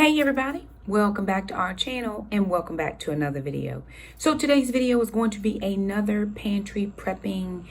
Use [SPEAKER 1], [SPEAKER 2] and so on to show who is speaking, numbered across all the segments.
[SPEAKER 1] Hey everybody, welcome back to our channel and welcome back to another video. So today's video is going to be another pantry prepping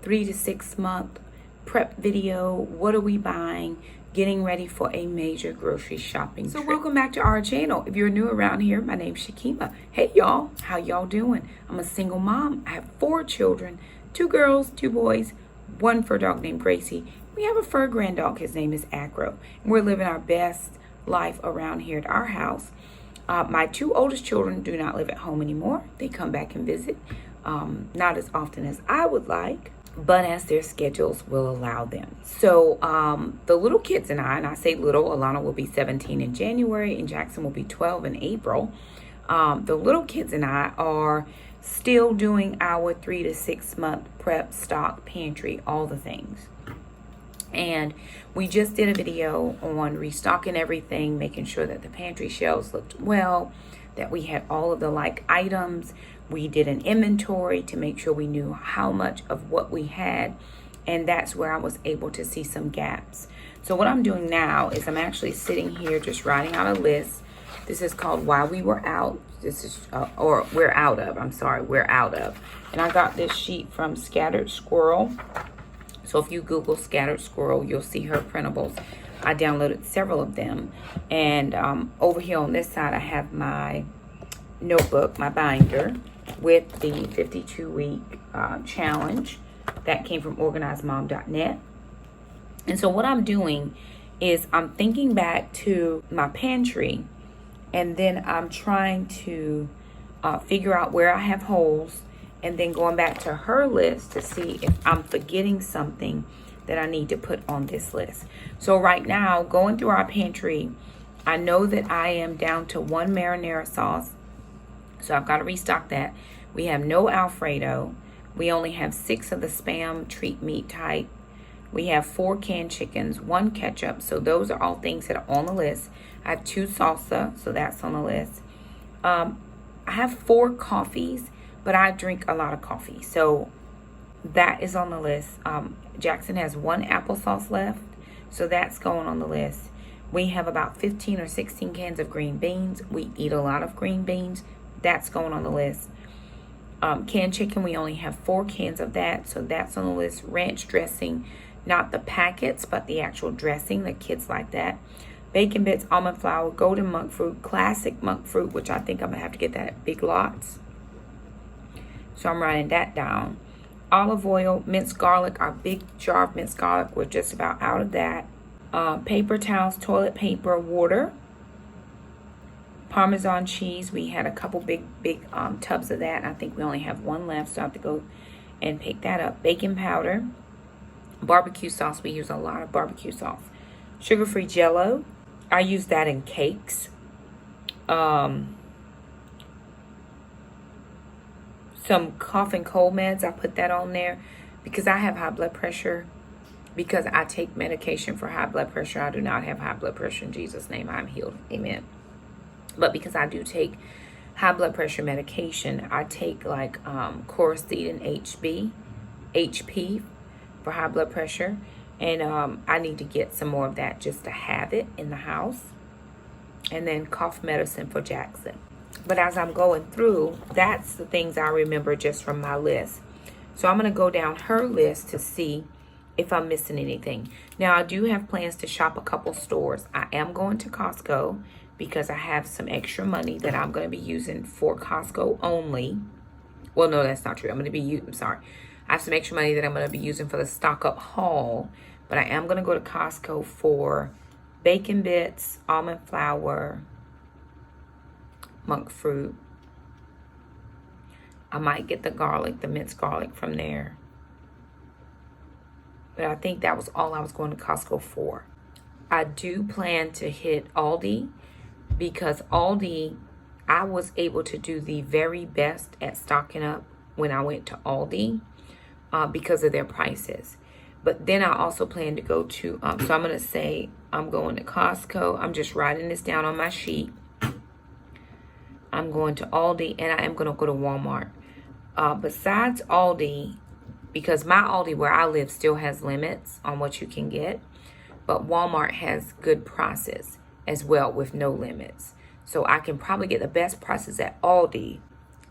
[SPEAKER 1] 3 to 6 month prep video. What are we buying? Getting ready for a major grocery shopping trip. So welcome back to our channel. If you're new around here, my name's Shakema. Hey y'all, how y'all doing? I'm a single mom. I have 4 children, 2 girls, 2 boys, 1 fur dog named Gracie. We have a fur grand dog. His name is Acro. We're living our best life around here at our house. My 2 oldest children do not live at home anymore. They come back and visit, not as often as I would like, but as their schedules will allow them. So the little kids and I say little, Alana will be 17 in January and Jackson will be 12 in April. The little kids and I are still doing our 3 to 6 month prep, stock, pantry, all the things. And we just did a video on restocking everything, making sure that the pantry shelves looked well, that we had all of the like items. We did an inventory to make sure we knew how much of what we had. And that's where I was able to see some gaps. So what I'm doing now is I'm actually sitting here just writing out a list. This is called Why We Were Out. This is, or We're Out Of. I'm sorry, We're Out Of. And I got this sheet from Scattered Squirrel. So if you Google Scattered Squirrel, you'll see her printables. I downloaded several of them. And over here on this side, I have my notebook, my binder, with the 52-week challenge that came from organizedmom.net. And so what I'm doing is I'm thinking back to my pantry, and then I'm trying to figure out where I have holes, and then going back to her list to see if I'm forgetting something that I need to put on this list. So right now, going through our pantry, I know that I am down to 1 marinara sauce. So I've got to restock that. We have no Alfredo. We only have 6 of the Spam treat meat type. We have 4 canned chickens, 1 ketchup. So those are all things that are on the list. I have 2 salsa, so that's on the list. I have 4 coffees, but I drink a lot of coffee, so that is on the list. Jackson has 1 applesauce left, so that's going on the list. We have about 15 or 16 cans of green beans. We eat a lot of green beans. That's going on the list. Canned chicken, we only have 4 cans of that, so that's on the list. Ranch dressing, not the packets, but the actual dressing. The kids like that. Bacon bits, almond flour, golden monk fruit, classic monk fruit, which I think I'm going to have to get that at Big Lots. So I'm writing that down. Olive oil, minced garlic, our big jar of minced garlic, we're just about out of that. Paper towels, toilet paper, water. Parmesan cheese, we had a couple big tubs of that. I think we only have 1 left, so I have to go and pick that up. Baking powder. Barbecue sauce, we use a lot of barbecue sauce. Sugar-free Jell-O, I use that in cakes. Some cough and cold meds, I put that on there because I have high blood pressure. Because I take medication for high blood pressure. I do not have high blood pressure. In Jesus' name, I'm healed. Amen. But because I do take high blood pressure medication, I take like Coricidin and HP for high blood pressure. And I need to get some more of that just to have it in the house. And then cough medicine for Jackson. But as I'm going through, that's the things I remember just from my list. So I'm going to go down her list to see if I'm missing anything. Now, I do have plans to shop a couple stores. I am going to Costco because I have some extra money that I'm going to be using for Costco only. Well, no, that's not true. I'm sorry. I have some extra money that I'm going to be using for the stock up haul. But I am going to go to Costco for bacon bits, almond flour, monk fruit. I might get the garlic, the minced garlic from there. But I think that was all I was going to Costco for. I do plan to hit Aldi because Aldi, I was able to do the very best at stocking up when I went to Aldi because of their prices. But then I also plan to go to, so I'm going to say I'm going to Costco. I'm just writing this down on my sheet. I'm going to Aldi, and I am going to go to Walmart. Besides Aldi, because my Aldi where I live still has limits on what you can get, but Walmart has good prices. as well with no limits. So I can probably get the best prices at Aldi,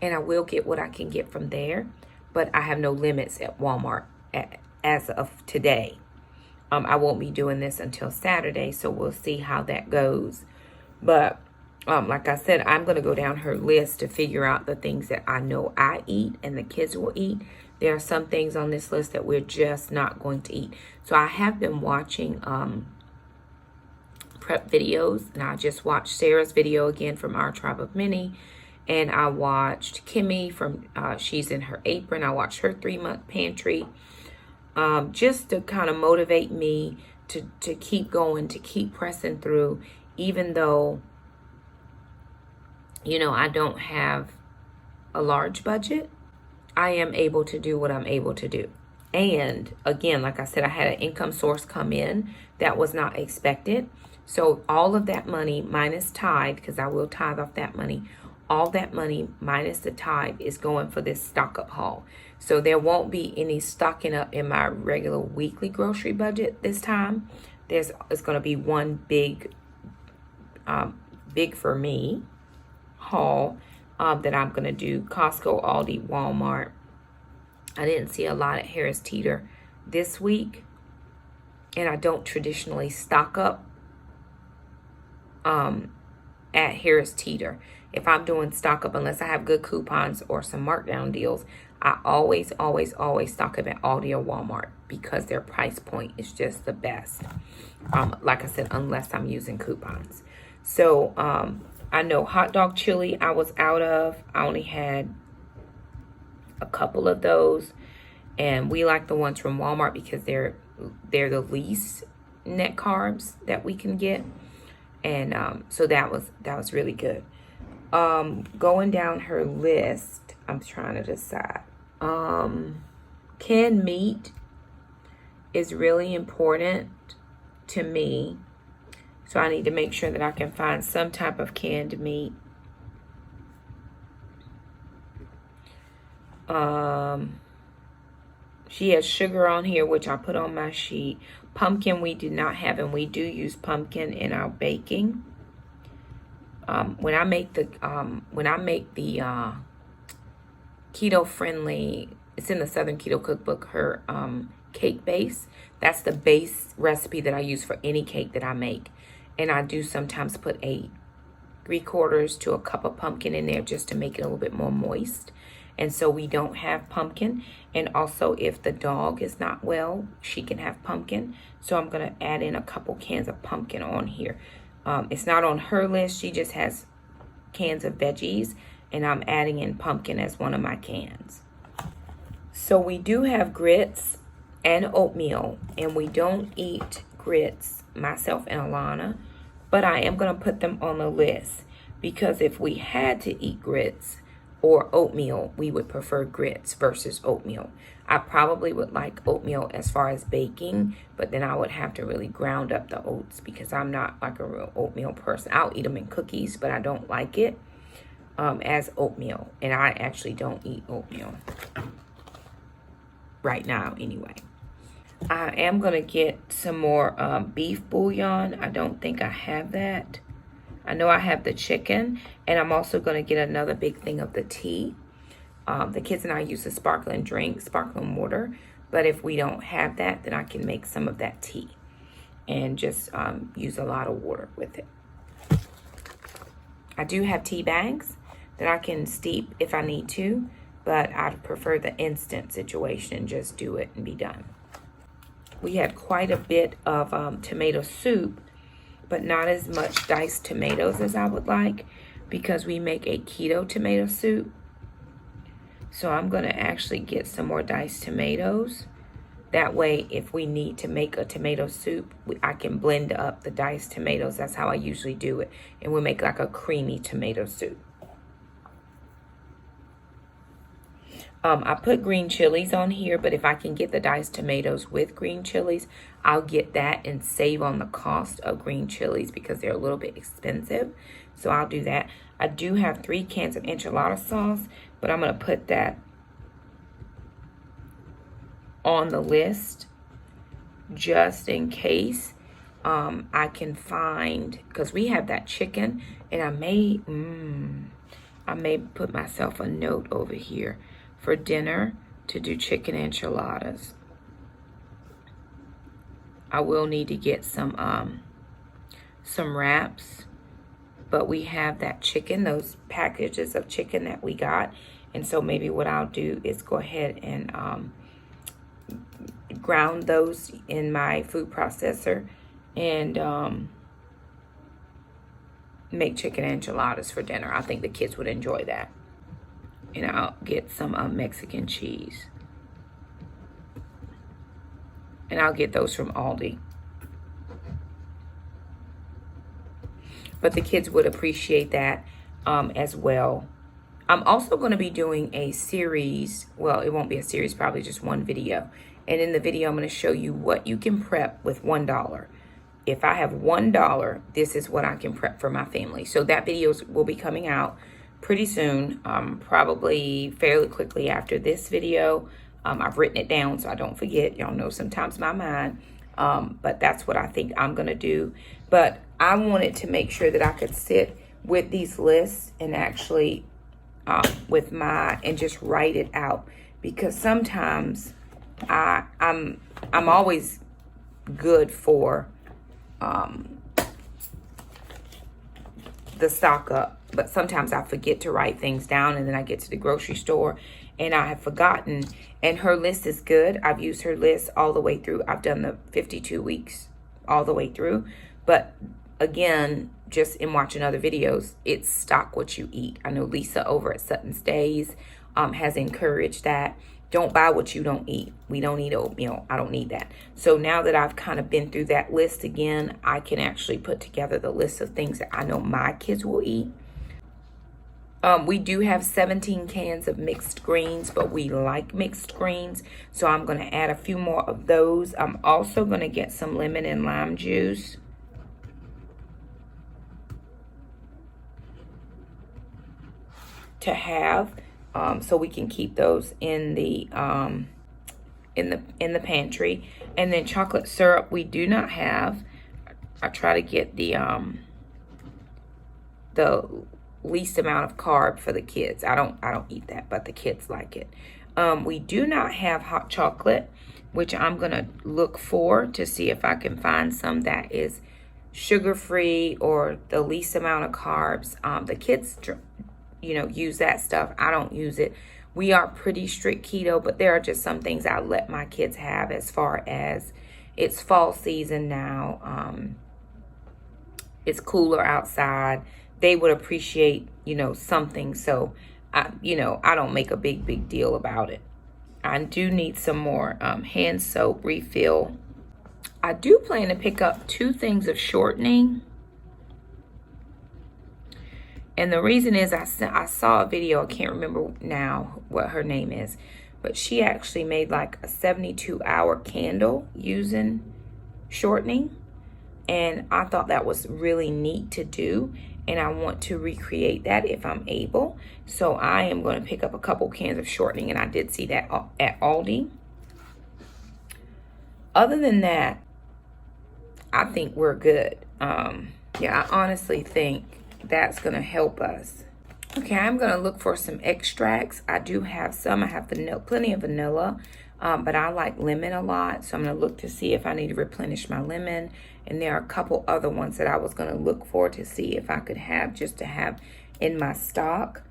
[SPEAKER 1] and I will get what I can get from there, but I have no limits at Walmart as of today. I won't be doing this until Saturday, so we'll see how that goes. But like I said, I'm going to go down her list to figure out the things that I know I eat and the kids will eat. There are some things on this list that we're just not going to eat. So I have been watching prep videos, and I just watched Sarah's video again from Our Tribe of Many, and I watched Kimmy from She's in Her Apron. I watched her 3-month pantry, just to kind of motivate me to keep going, to keep pressing through, even though, you know, I don't have a large budget. I am able to do what I'm able to do. And again, like I said, I had an income source come in that was not expected. So all of that money minus tithe, because I will tithe off that money, all that money minus the tithe is going for this stock up haul. So there won't be any stocking up in my regular weekly grocery budget this time. It's going to be one big for me haul that I'm going to do. Costco, Aldi, Walmart. I didn't see a lot at Harris Teeter this week, and I don't traditionally stock up at Harris Teeter. If I'm doing stock up, unless I have good coupons or some markdown deals, I always stock up at Aldi or Walmart because their price point is just the best. Like I said, unless I'm using coupons. So I know hot dog chili I was out of. I only had a couple of those, and we like the ones from Walmart because they're the least net carbs that we can get, and so that was really good. Going down her list, I'm trying to decide. Canned meat is really important to me, so I need to make sure that I can find some type of canned meat. She has sugar on here, which I put on my sheet. Pumpkin we do not have, and we do use pumpkin in our baking. When I make the keto friendly, it's in the Southern Keto Cookbook, her cake base. That's the base recipe that I use for any cake that I make. And I do sometimes put a 3/4 to a cup of pumpkin in there just to make it a little bit more moist. And so we don't have pumpkin. And also if the dog is not well, she can have pumpkin. So I'm going to add in a couple cans of pumpkin on here. It's not on her list. She just has cans of veggies, and I'm adding in pumpkin as one of my cans. So we do have grits and oatmeal, and we don't eat grits, myself and Alana, but I am going to put them on the list because if we had to eat grits or oatmeal, we would prefer grits versus oatmeal. I probably would like oatmeal as far as baking, but then I would have to really ground up the oats because I'm not like a real oatmeal person. I'll eat them in cookies, but I don't like it as oatmeal. And I actually don't eat oatmeal right now anyway. I am going to get some more beef bouillon. I don't think I have that. I know I have the chicken, and I'm also going to get another big thing of the tea. The kids and I use the sparkling drink, sparkling water, but if we don't have that, then I can make some of that tea and just use a lot of water with it. I do have tea bags that I can steep if I need to, but I'd prefer the instant situation, just do it and be done. We had quite a bit of tomato soup, but not as much diced tomatoes as I would like because we make a keto tomato soup. So I'm going to actually get some more diced tomatoes. That way, if we need to make a tomato soup, I can blend up the diced tomatoes. That's how I usually do it. And we'll make like a creamy tomato soup. I put green chilies on here, but if I can get the diced tomatoes with green chilies, I'll get that and save on the cost of green chilies because they're a little bit expensive. So I'll do that. I do have 3 cans of enchilada sauce, but I'm going to put that on the list just in case I can find, because we have that chicken, and I may put myself a note over here for dinner to do chicken enchiladas. I will need to get some wraps, but we have that chicken, those packages of chicken that we got, and so maybe what I'll do is go ahead and ground those in my food processor and make chicken enchiladas for dinner. I think the kids would enjoy that. And I'll get some Mexican cheese. And I'll get those from Aldi. But the kids would appreciate that as well. I'm also going to be doing a series. Well, it won't be a series, probably just one video. And in the video, I'm going to show you what you can prep with $1. If I have $1, this is what I can prep for my family. So that video will be coming out pretty soon, probably fairly quickly after this video. I've written it down so I don't forget. Y'all know sometimes my mind. But that's what I think I'm going to do. But I wanted to make sure that I could sit with these lists and actually and just write it out, because sometimes I'm always good for the stock up, but sometimes I forget to write things down, and then I get to the grocery store and I have forgotten. And her list is good. I've used her list all the way through. I've done the 52 weeks all the way through. But again, just in watching other videos, it's stock what you eat. I know Lisa over at Sutton's Days has encouraged that. Don't buy what you don't eat. We don't eat oatmeal. I don't need that. So now that I've kind of been through that list again, I can actually put together the list of things that I know my kids will eat. We do have 17 cans of mixed greens, but we like mixed greens. So I'm going to add a few more of those. I'm also going to get some lemon and lime juice. To have, so we can keep those in the pantry. And then chocolate syrup we do not have. I try to get the least amount of carb for the kids. I don't eat that, but the kids like it. We do not have hot chocolate, which I'm gonna look for to see if I can find some that is sugar-free or the least amount of carbs. The kids use that stuff. I don't use it. We are pretty strict keto, but there are just some things I let my kids have, as far as it's fall season now. It's cooler outside. They would appreciate, something. So, I don't make a big deal about it. I do need some more hand soap refill. I do plan to pick up 2 things of shortening. And the reason is I saw a video, I can't remember now what her name is, but she actually made like a 72-hour candle using shortening. And I thought that was really neat to do. And I want to recreate that if I'm able. So I am going to pick up a couple cans of shortening. And I did see that at Aldi. Other than that, I think we're good. Yeah, I honestly think that's going to help us. Okay, I'm going to look for some extracts. I do have some. I have plenty of vanilla, but I like lemon a lot. So I'm going to look to see if I need to replenish my lemon. And there are a couple other ones that I was going to look for to see if I could have, just to have in my stock.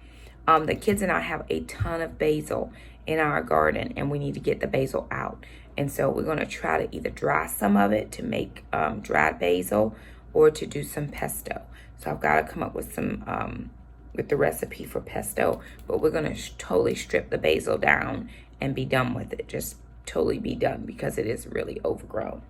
[SPEAKER 1] The kids and I have a ton of basil in our garden, and we need to get the basil out. And so we're going to try to either dry some of it to make dried basil, or to do some pesto. So I've got to come up with some, with the recipe for pesto, but we're going to totally strip the basil down and be done with it. Just totally be done, because it is really overgrown.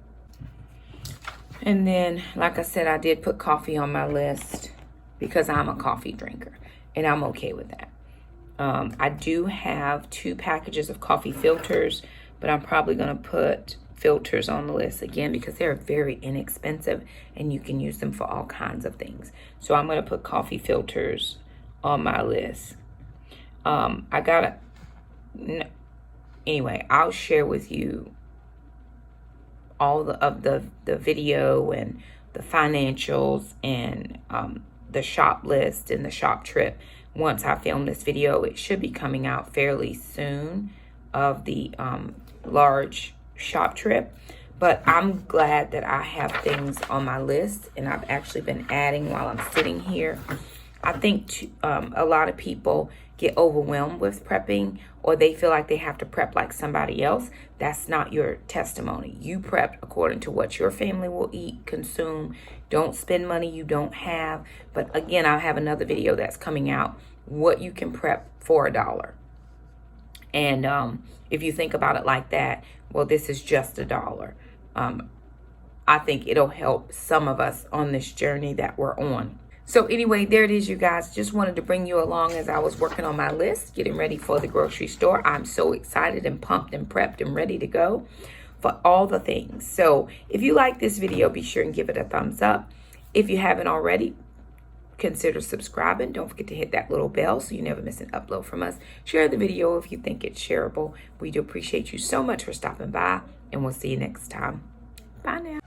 [SPEAKER 1] And then, like I said, I did put coffee on my list because I'm a coffee drinker, and I'm okay with that. I do have 2 packages of coffee filters, but I'm probably going to put filters on the list again, because they're very inexpensive and you can use them for all kinds of things. So I'm going to put coffee filters on my list. Anyway, I'll share with you all of the video and the financials and the shop list and the shop trip. Once I film this video, it should be coming out fairly soon of the large shop trip. But I'm glad that I have things on my list, and I've actually been adding while I'm sitting here. I think a lot of people get overwhelmed with prepping, or they feel like they have to prep like somebody else. That's not your testimony. You prep according to what your family will eat, consume. Don't spend money you don't have. But again, I'll have another video that's coming out, what you can prep for $1. And if you think about it like that, well, this is just $1. I think it'll help some of us on this journey that we're on. So anyway, there it is, you guys. Just wanted to bring you along as I was working on my list, getting ready for the grocery store. I'm so excited and pumped and prepped and ready to go for all the things. So if you like this video, be sure and give it a thumbs up. If you haven't already, consider subscribing. Don't forget to hit that little bell so you never miss an upload from us. Share the video if you think it's shareable. We do appreciate you so much for stopping by, and we'll see you next time. Bye now.